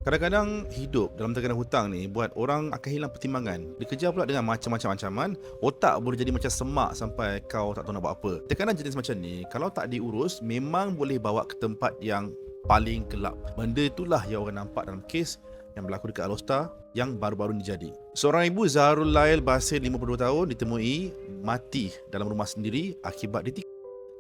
Kadang-kadang hidup dalam tekanan hutang ni buat orang akan hilang pertimbangan. Dikejar pula dengan macam-macam ancaman, otak boleh jadi macam semak sampai kau tak tahu nak buat apa. Tekanan jenis macam ni, kalau tak diurus, memang boleh bawa ke tempat yang paling gelap. Benda itulah yang orang nampak dalam kes yang berlaku dekat Alostar yang baru-baru ni jadi. Seorang ibu Zahrul Lail Basir 52 tahun ditemui mati dalam rumah sendiri akibat ditikam.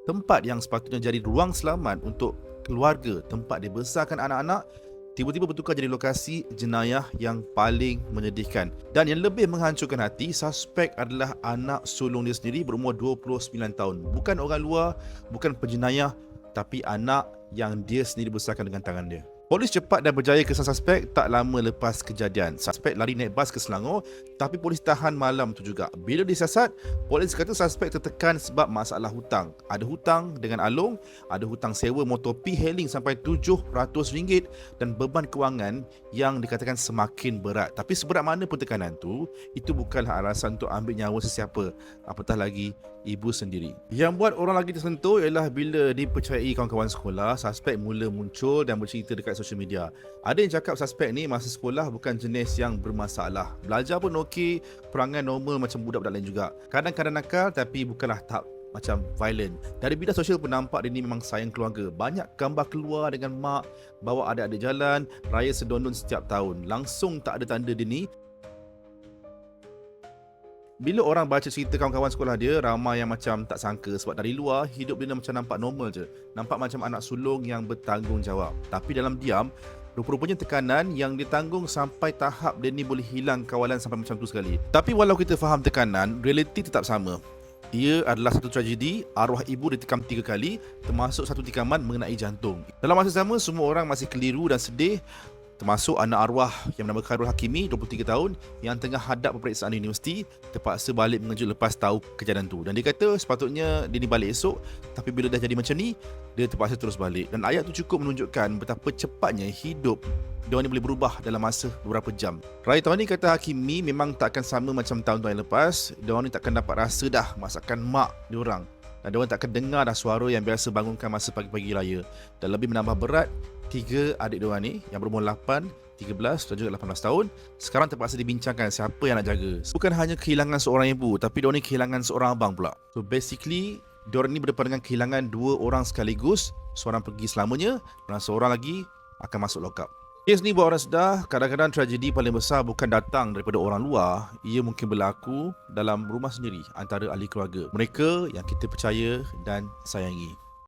Tempat yang sepatutnya jadi ruang selamat untuk keluarga, tempat dia besarkan anak-anak, tiba-tiba bertukar jadi lokasi jenayah yang paling menyedihkan. Dan yang lebih menghancurkan hati, suspek adalah anak sulung dia sendiri berumur 29 tahun. Bukan orang luar, bukan penjenayah, tapi anak yang dia sendiri besarkan dengan tangan dia. Polis cepat dan berjaya kesan suspek tak lama lepas kejadian. Suspek lari naik bas ke Selangor, tapi polis tahan malam tu juga. Bila disiasat, polis kata suspek tertekan sebab masalah hutang. Ada hutang dengan Along, ada hutang sewa motor P-Hailing sampai RM700 dan beban kewangan yang dikatakan semakin berat. Tapi seberat mana pun tekanan tu, itu bukanlah alasan untuk ambil nyawa sesiapa, apatah lagi ibu sendiri. Yang buat orang lagi tersentuh ialah bila dipercayai kawan-kawan sekolah, suspek mula muncul dan bercerita dekat social media. Ada yang cakap suspek ni masa sekolah bukan jenis yang bermasalah. Belajar pun okey, perangai normal macam budak-budak lain juga. Kadang-kadang nakal tapi bukanlah tahap macam violent. Dari bidang sosial pun nampak dia ni memang sayang keluarga. Banyak gambar keluar dengan mak, bawa adik-adik jalan, raya sedondon setiap tahun. Langsung tak ada tanda dia ni. Bila orang baca cerita kawan-kawan sekolah dia, ramai yang macam tak sangka sebab dari luar, hidup dia macam nampak normal je. Nampak macam anak sulung yang bertanggungjawab. Tapi dalam diam, rupa-rupanya tekanan yang ditanggung sampai tahap dia ni boleh hilang kawalan sampai macam tu sekali. Tapi walau kita faham tekanan, realiti tetap sama. Ia adalah satu tragedi, arwah ibu ditikam 3 kali, termasuk satu tikaman mengenai jantung. Dalam masa sama, semua orang masih keliru dan sedih, termasuk anak arwah yang bernama Khairul Hakimi, 23 tahun, yang tengah hadap peperiksaan universiti, terpaksa balik mengejut lepas tahu kejadian tu. Dan dia kata sepatutnya dia ni balik esok, tapi bila dah jadi macam ni, dia terpaksa terus balik. Dan ayat tu cukup menunjukkan betapa cepatnya hidup diorang ni boleh berubah dalam masa beberapa jam. Raya tahun ni kata Hakimi memang tak akan sama macam tahun-tahun yang lepas. Diorang ni takkan dapat rasa dah masakan mak diorang. Dan diorang takkan dengar dah suara yang biasa bangunkan masa pagi-pagi raya. Dan lebih menambah berat, 3 adik diorang ni yang berumur 8, 13 dan juga 18 tahun sekarang terpaksa dibincangkan siapa yang nak jaga. Bukan hanya kehilangan seorang ibu, tapi diorang ni kehilangan seorang abang pula. So basically, diorang ni berdepan dengan kehilangan 2 orang sekaligus. Seorang pergi selamanya dan seorang lagi akan masuk lock up. Kes ni buat orang sedar, kadang-kadang tragedi paling besar bukan datang daripada orang luar. Ia mungkin berlaku dalam rumah sendiri antara ahli keluarga. Mereka yang kita percaya dan sayangi.